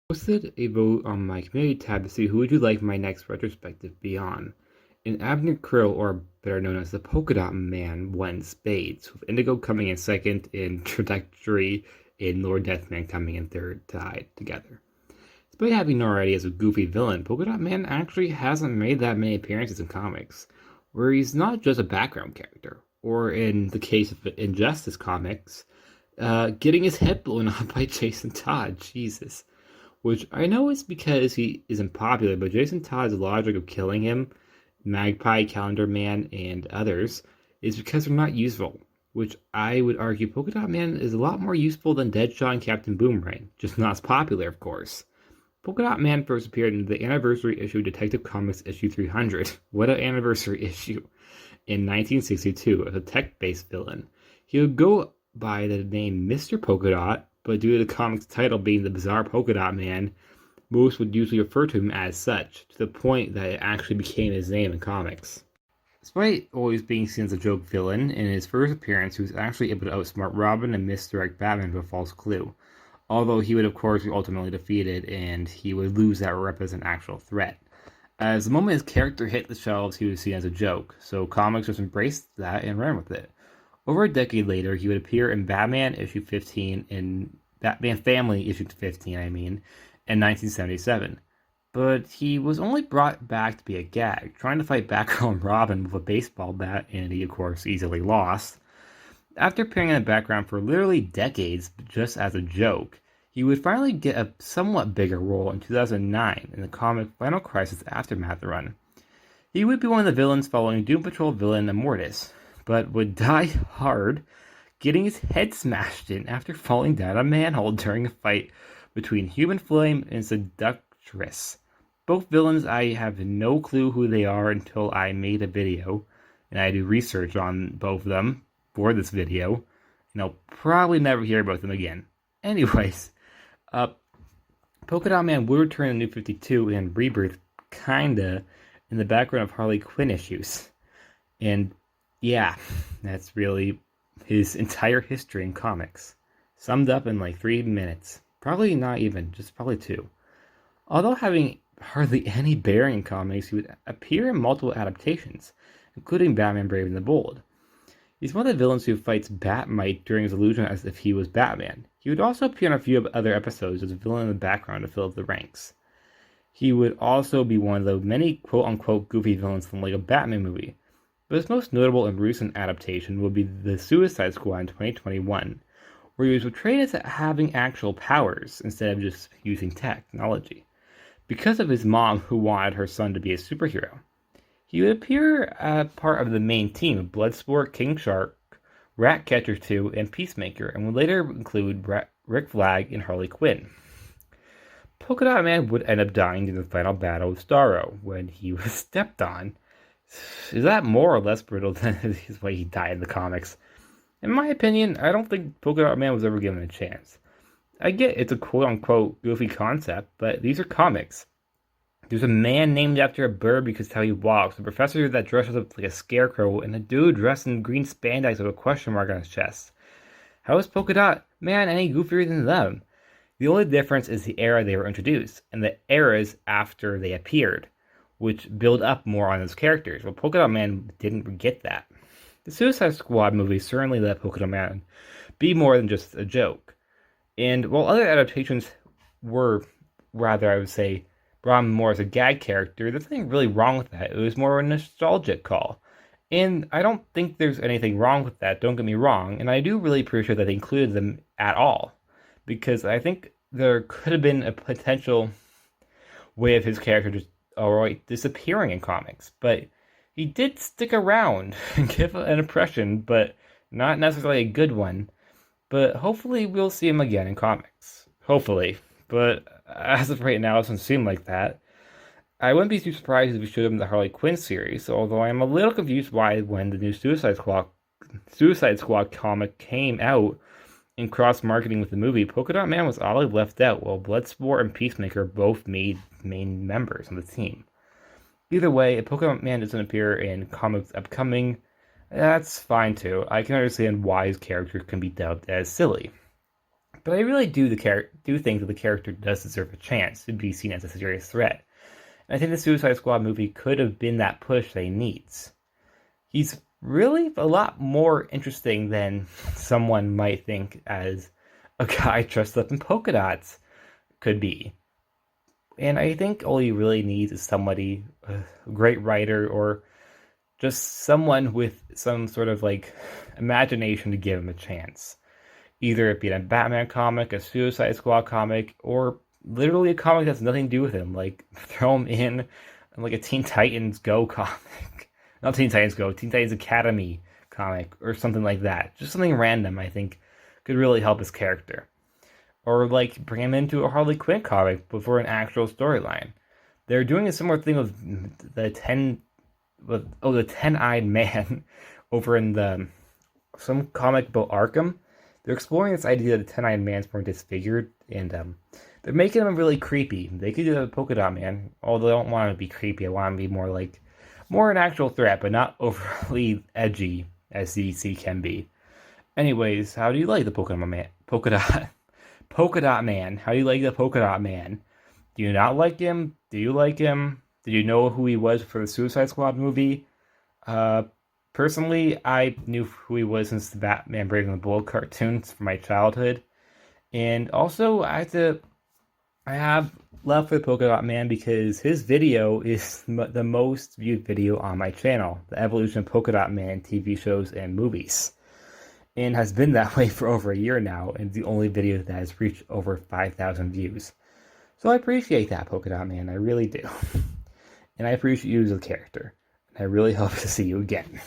Posted a vote on my community tab to see who would you like my next retrospective be on. And Abner Krill, or better known as the Polka Dot Man, won spades, with Indigo coming in second and Trajectory and Lord Deathman coming in third, tied together. Despite having notoriety as a goofy villain, Polka Dot Man actually hasn't made that many appearances in comics, where he's not just a background character, or in the case of Injustice comics, getting his head blown off by Jason Todd. Jesus. Which I know is because he isn't popular, but Jason Todd's logic of killing him, Magpie, Calendar Man, and others, is because they're not useful. Which I would argue Polka Dot Man is a lot more useful than Deadshot and Captain Boomerang, just not as popular, of course. Polka Dot Man first appeared in the anniversary issue of Detective Comics issue 300. What an anniversary issue! In 1962, as a tech-based villain. He would go by the name Mr. Polka Dot, but due to the comic's title being the Bizarre Polka Dot Man, most would usually refer to him as such, to the point that it actually became his name in comics. Despite always being seen as a joke villain, in his first appearance he was actually able to outsmart Robin and misdirect Batman with a false clue, although he would of course be ultimately defeated and he would lose that rep as an actual threat. As the moment his character hit the shelves, he was seen as a joke, so comics just embraced that and ran with it. Over a decade later, he would appear in Batman issue 15, in Batman Family issue 15, in 1977. But he was only brought back to be a gag, trying to fight back on Robin with a baseball bat, and he, of course, easily lost. After appearing in the background for literally decades, just as a joke, he would finally get a somewhat bigger role in 2009 in the comic Final Crisis Aftermath run. He would be one of the villains following Doom Patrol villain Immortus, but would die hard, getting his head smashed in after falling down a manhole during a fight between Human Flame and Seductress. Both villains, I have no clue who they are until I made a video, and I do research on both of them for this video, and I'll probably never hear about them again. Anyways, Polka Dot Man would return in New 52 and Rebirth, kinda, in the background of Harley Quinn issues. And yeah, that's really his entire history in comics, summed up in like 3 minutes. Probably not even, just probably 2. Although having hardly any bearing in comics, he would appear in multiple adaptations, including Batman Brave and the Bold. He's one of the villains who fights Batmite during his illusion as if he was Batman. He would also appear in a few other episodes as a villain in the background to fill up the ranks. He would also be one of the many quote-unquote goofy villains in the Lego Batman movie, but his most notable and recent adaptation would be the Suicide Squad in 2021, where he was portrayed as having actual powers instead of just using technology, because of his mom who wanted her son to be a superhero. He would appear as part of the main team of Bloodsport, King Shark, Ratcatcher 2, and Peacemaker, and would later include Rick Flag and Harley Quinn. Polka Dot Man would end up dying in the final battle with Starro when he was stepped on. Is that more or less brutal than his way he died in the comics? In my opinion, I don't think Polka Dot Man was ever given a chance. I get it's a quote-unquote goofy concept, but these are comics. There's a man named after a bird because of how he walks, a professor that dresses up like a scarecrow, and a dude dressed in green spandex with a question mark on his chest. How is Polka Dot Man any goofier than them? The only difference is the era they were introduced, and the eras after they appeared, which build up more on those characters. Well, Polka Dot Man didn't get that. The Suicide Squad movie certainly let Polka Dot Man be more than just a joke. And while other adaptations were, rather, I would say, brought him more as a gag character, there's nothing really wrong with that. It was more of a nostalgic call. And I don't think there's anything wrong with that, don't get me wrong, and I do really appreciate that they included them at all, because I think there could have been a potential way of his character just outright disappearing in comics, but he did stick around and give an impression, but not necessarily a good one. But hopefully we'll see him again in comics. Hopefully. But as of right now, it doesn't seem like that. I wouldn't be too surprised if we showed him the Harley Quinn series, although I am a little confused why when the new Suicide Squad comic came out in cross-marketing with the movie, Polka Dot Man was oddly left out, while Bloodsport and Peacemaker both made main members on the team. Either way, if Polka Dot Man doesn't appear in comics upcoming, that's fine too. I can understand why his character can be dubbed as silly. But I really do think that the character does deserve a chance to be seen as a serious threat. And I think the Suicide Squad movie could have been that push that he needs. He's really a lot more interesting than someone might think as a guy dressed up in polka dots could be. And I think all he really needs is somebody, a great writer, or just someone with some sort of like imagination to give him a chance. Either it be a Batman comic, a Suicide Squad comic, or literally a comic that has nothing to do with him. Like throw him in like a Teen Titans Go comic. Not Teen Titans Go, Teen Titans Academy comic, or something like that. Just something random, I think, could really help his character. Or like bring him into a Harley Quinn comic before an actual storyline. They're doing a similar thing with the 10-eyed man over in some comic about Arkham. They're exploring this idea that the 10-eyed man's more disfigured, and they're making him really creepy. They could do a polka dot man, although I don't want him to be creepy. I want him to be more an actual threat, but not overly edgy as DC can be. Anyways, how do you like the polka dot man? How do you like the polka dot man? Do you not like him? Do you like him? Did you know who he was for the Suicide Squad movie? Personally, I knew who he was since the Batman Brave and the Bold cartoons from my childhood. And also, I have love for the Polka Dot Man because his video is the most viewed video on my channel, the evolution of Polka Dot Man TV shows and movies. And has been that way for over a year now, and the only video that has reached over 5,000 views. So I appreciate that, Polka Dot Man, I really do. And I appreciate you as a character. And I really hope to see you again.